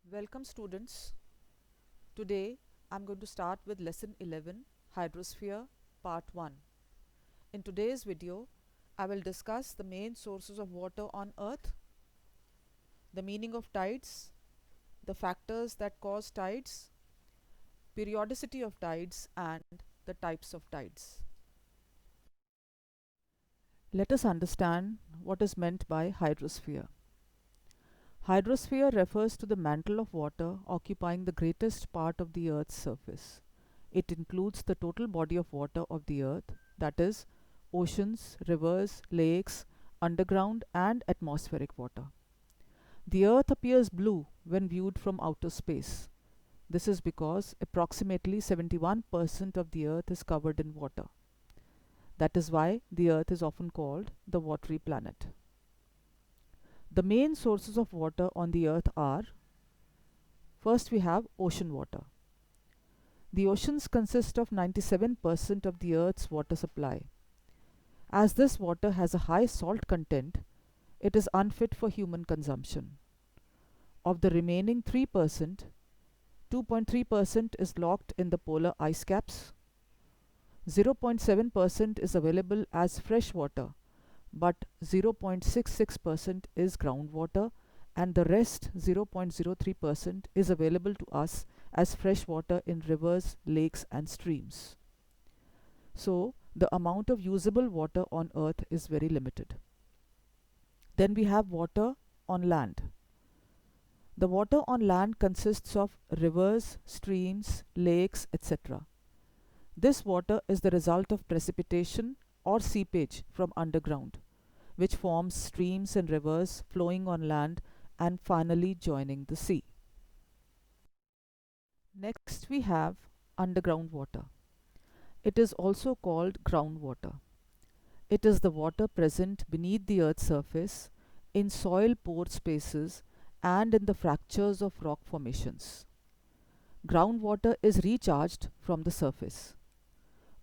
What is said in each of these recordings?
Welcome students. Today I'm going to start with lesson 11 Hydrosphere part 1. In today's video I will discuss the main sources of water on earth, the meaning of tides, the factors that cause tides, periodicity of tides and the types of tides. Let us understand what is meant by hydrosphere. Hydrosphere refers to the mantle of water occupying the greatest part of the Earth's surface. It includes the total body of water of the Earth, that is, oceans, rivers, lakes, underground and atmospheric water. The Earth appears blue when viewed from outer space. This is because approximately 71% of the Earth is covered in water. That is why the Earth is often called the watery planet. The main sources of water on the earth are: first we have ocean water. The oceans consist of 97% of the earth's water supply. As this water has a high salt content, it is unfit for human consumption. Of the remaining 3%, 2.3% is locked in the polar ice caps, 0.7% is available as fresh water, but 0.66% is groundwater, and the rest 0.03% is available to us as fresh water in rivers, lakes and streams. So the amount of usable water on earth is very limited. Then we have water on land. The water on land consists of rivers, streams, lakes, etc. This water is the result of precipitation or seepage from underground, which forms streams and rivers flowing on land and finally joining the sea. Next we have underground water. It is also called groundwater. It is the water present beneath the earth's surface, in soil pore spaces and in the fractures of rock formations. Groundwater is recharged from the surface.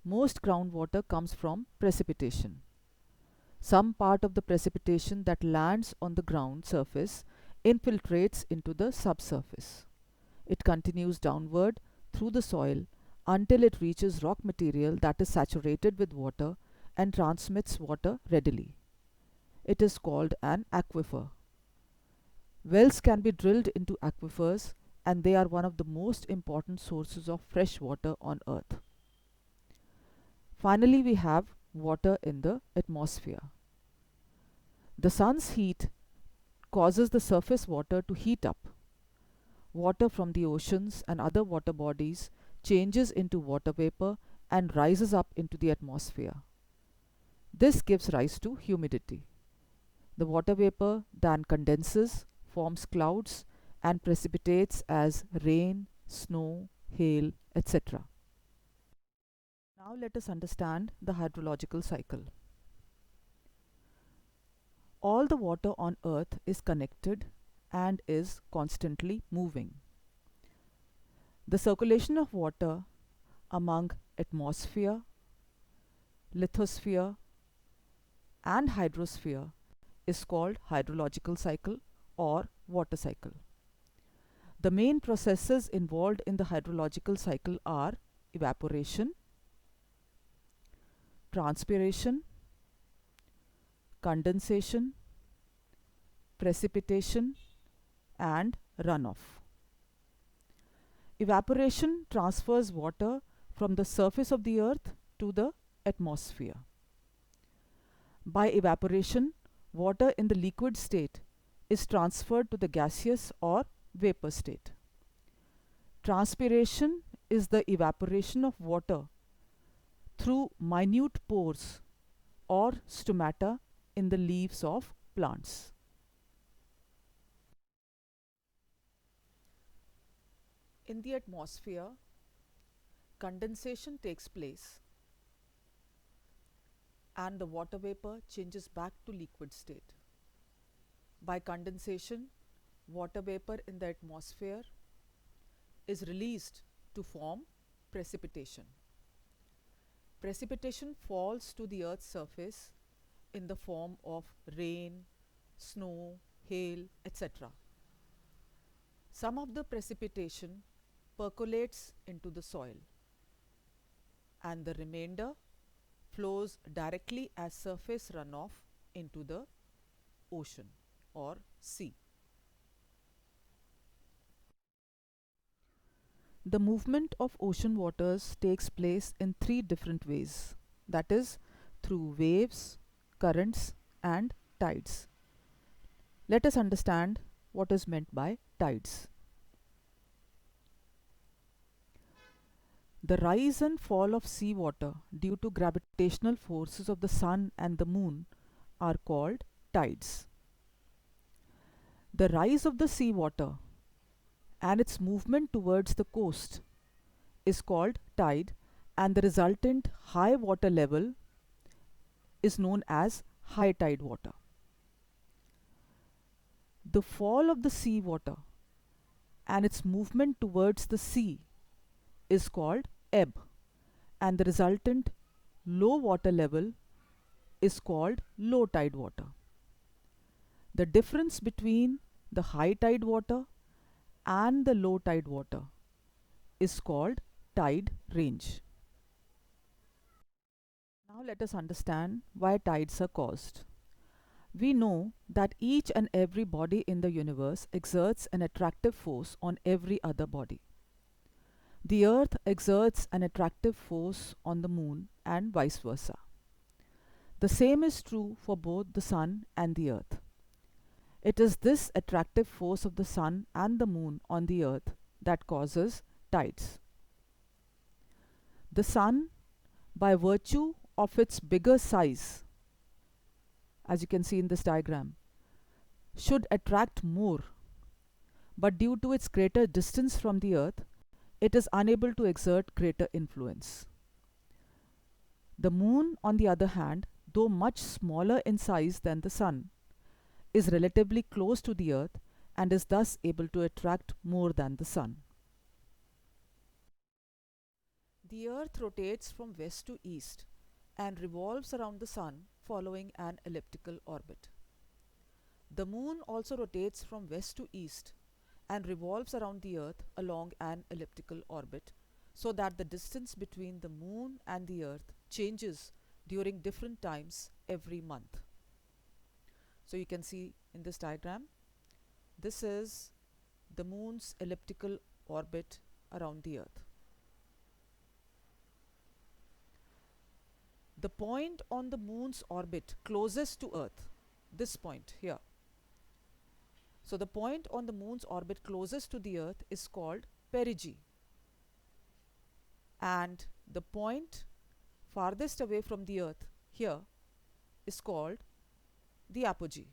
Most groundwater comes from precipitation. Some part of the precipitation that lands on the ground surface infiltrates into the subsurface. It continues downward through the soil until it reaches rock material that is saturated with water and transmits water readily. It is called an aquifer. Wells can be drilled into aquifers, and they are one of the most important sources of fresh water on earth. Finally, we have water in the atmosphere. The sun's heat causes the surface water to heat up. Water from the oceans and other water bodies changes into water vapor and rises up into the atmosphere. This gives rise to humidity. The water vapor then condenses, forms clouds, and precipitates as rain, snow, hail, etc. Now let us understand the hydrological cycle. All the water on earth is connected and is constantly moving. The circulation of water among atmosphere, lithosphere and hydrosphere is called hydrological cycle or water cycle. The main processes involved in the hydrological cycle are evaporation, transpiration, condensation, precipitation and runoff. Evaporation transfers water from the surface of the earth to the atmosphere. By evaporation, water in the liquid state is transferred to the gaseous or vapor state. Transpiration is the evaporation of water through minute pores or stomata in the leaves of plants. In the atmosphere, condensation takes place and the water vapor changes back to liquid state. By condensation, water vapor in the atmosphere is released to form precipitation. Precipitation falls to the earth's surface in the form of rain, snow, hail, etc. Some of the precipitation percolates into the soil, and the remainder flows directly as surface runoff into the ocean or sea. The movement of ocean waters takes place in three different ways, that is, through waves, currents, and tides. Let us understand what is meant by tides. The rise and fall of seawater due to gravitational forces of the sun and the moon are called tides. The rise of the seawater and its movement towards the coast is called tide, and the resultant high water level is known as high tide water. The fall of the sea water and its movement towards the sea is called ebb, and the resultant low water level is called low tide water. The difference between the high tide water and the low tide water is called tide range. Now let us understand why tides are caused. We know that each and every body in the universe exerts an attractive force on every other body. The earth exerts an attractive force on the moon and vice versa. The same is true for both the sun and the earth. It is this attractive force of the sun and the moon on the earth that causes tides. The sun, by virtue of its bigger size, as you can see in this diagram, should attract more, but due to its greater distance from the earth, it is unable to exert greater influence. The moon, on the other hand, though much smaller in size than the sun, is relatively close to the earth and is thus able to attract more than the sun. The earth rotates from west to east and revolves around the sun following an elliptical orbit. The moon also rotates from west to east and revolves around the earth along an elliptical orbit, so that the distance between the moon and the earth changes during different times every month. So you can see in this diagram, this is the moon's elliptical orbit around the earth. The point on the moon's orbit closest to earth, this point here. So the point on the moon's orbit closest to the earth is called perigee, and the point farthest away from the earth here is called the apogee.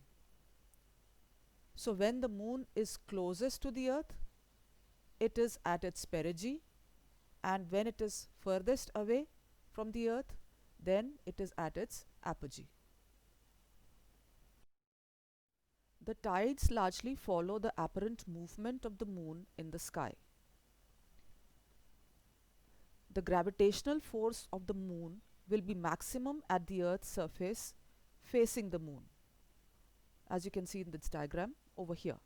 So when the moon is closest to the earth, it is at its perigee, and when it is furthest away from the earth, then it is at its apogee. The tides largely follow the apparent movement of the moon in the sky. The gravitational force of the moon will be maximum at the earth's surface facing the moon, as you can see in this diagram over here,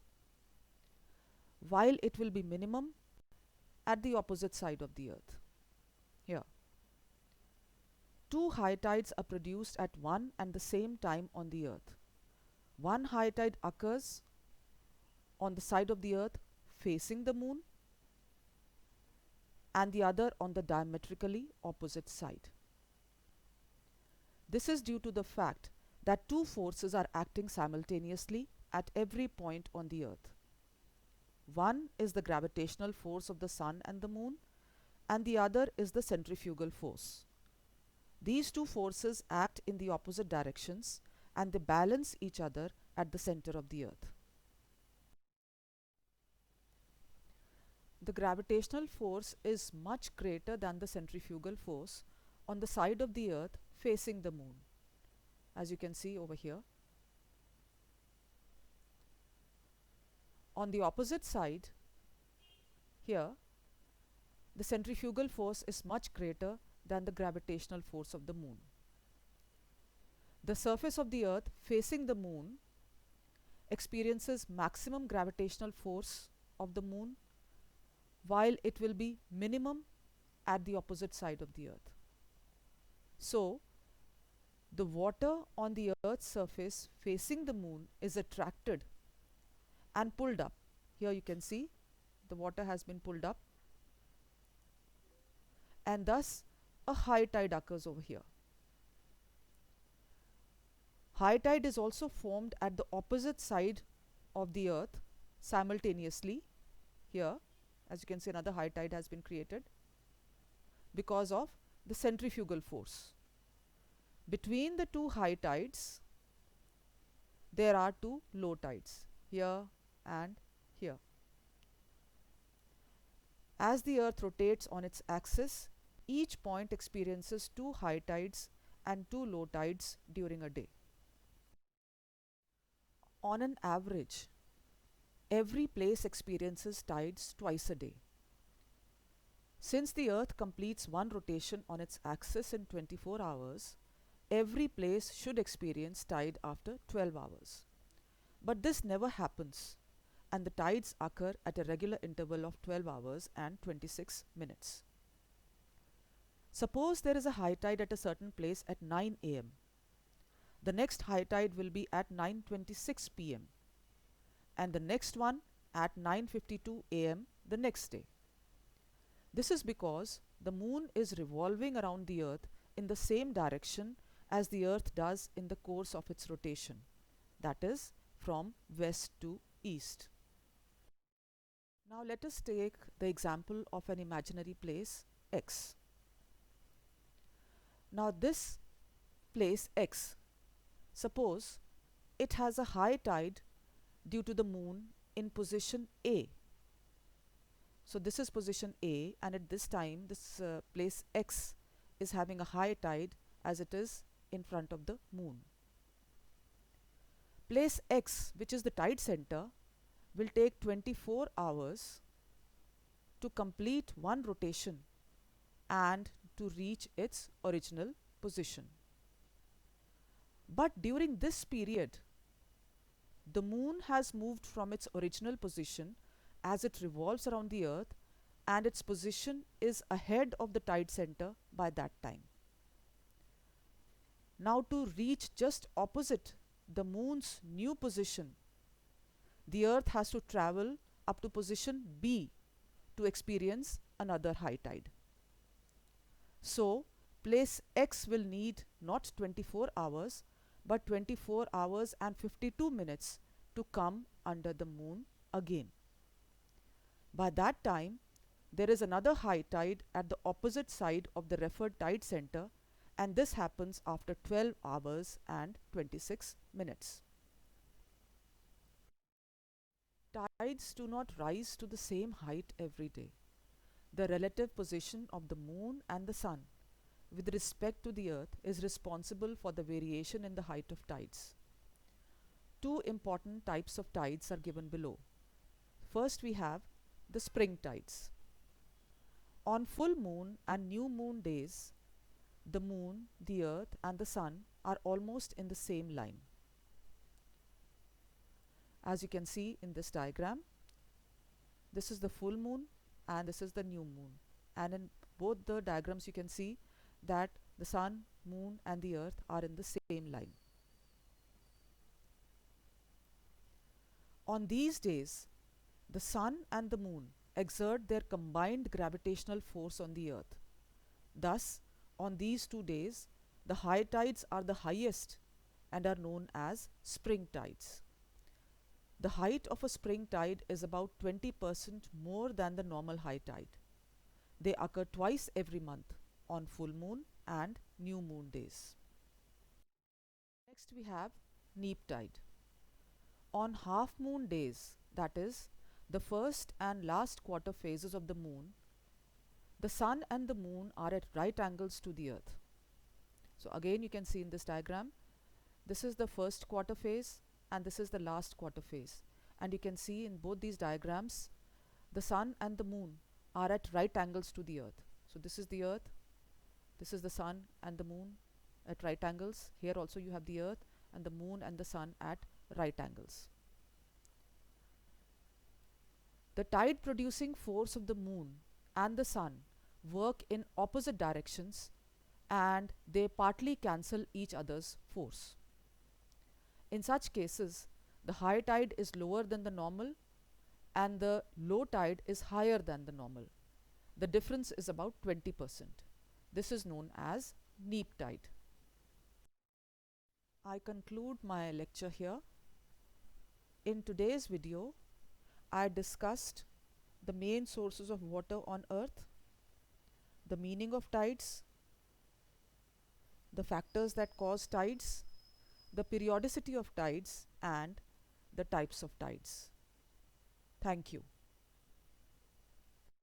while it will be minimum at the opposite side of the earth here. Two high tides are produced at one and the same time on the earth. One high tide occurs on the side of the earth facing the moon, and the other on the diametrically opposite side. This is due to the fact that two forces are acting simultaneously at every point on the earth. One is the gravitational force of the sun and the moon, and the other is the centrifugal force. These two forces act in the opposite directions, and they balance each other at the center of the earth. The gravitational force is much greater than the centrifugal force on the side of the earth facing the moon, as you can see over here. On the opposite side here, the centrifugal force is much greater than the gravitational force of the moon. The surface of the earth facing the moon experiences maximum gravitational force of the moon, while it will be minimum at the opposite side of the earth. So the water on the earth's surface facing the moon is attracted and pulled up. Here you can see the water has been pulled up, and thus a high tide occurs over here. High tide is also formed at the opposite side of the earth simultaneously. Here, as you can see, another high tide has been created because of the centrifugal force. Between the two high tides, there are two low tides, here and here. As the earth rotates on its axis, each point experiences two high tides and two low tides during a day. On an average, every place experiences tides twice a day. Since the earth completes one rotation on its axis in 24 hours, every place should experience tide after 12 hours. But this never happens, and the tides occur at a regular interval of 12 hours and 26 minutes. Suppose there is a high tide at a certain place at 9 am. The next high tide will be at 9:26 pm, and the next one at 9:52 am the next day. This is because the moon is revolving around the earth in the same direction as the earth does in the course of its rotation, that is, from west to east. Now let us take the example of an imaginary place X. Now this place X, suppose it has a high tide due to the moon in position A. So this is position A, and at this time this place X is having a high tide as it is in front of the moon. Place X, which is the tide center, will take 24 hours to complete one rotation and to reach its original position. But during this period, the moon has moved from its original position as it revolves around the earth, and its position is ahead of the tide center by that time. Now to reach just opposite the moon's new position, the earth has to travel up to position B to experience another high tide. So place X will need not 24 hours but 24 hours and 52 minutes to come under the moon again. By that time, there is another high tide at the opposite side of the referred tide center, and this happens after 12 hours and 26 minutes. Tides do not rise to the same height every day. The relative position of the moon and the sun with respect to the earth is responsible for the variation in the height of tides. Two important types of tides are given below. First, we have the spring tides. On full moon and new moon days, the moon, the earth, and the sun are almost in the same line. As you can see in this diagram, this is the full moon and this is the new moon. And in both the diagrams, you can see that the sun, moon, and the earth are in the same line. On these days, the sun and the moon exert their combined gravitational force on the earth. Thus, on these 2 days, the high tides are the highest and are known as spring tides. The height of a spring tide is about 20% more than the normal high tide. They occur twice every month, on full moon and new moon days. Next we have neap tide. On half moon days, that is, the first and last quarter phases of the moon, the sun and the moon are at right angles to the earth. So again you can see in this diagram, this is the first quarter phase and this is the last quarter phase. And you can see in both these diagrams, the sun and the moon are at right angles to the earth. So this is the earth, this is the sun and the moon at right angles. Here also you have the earth and the moon and the sun at right angles. The tide producing force of the moon and the sun work in opposite directions and they partly cancel each other's force. In such cases, the high tide is lower than the normal and the low tide is higher than the normal. The difference is about 20%. This is known as neap tide. I conclude my lecture here. In today's video, I discussed the main sources of water on earth, the meaning of tides, the factors that cause tides, the periodicity of tides, and the types of tides. Thank you.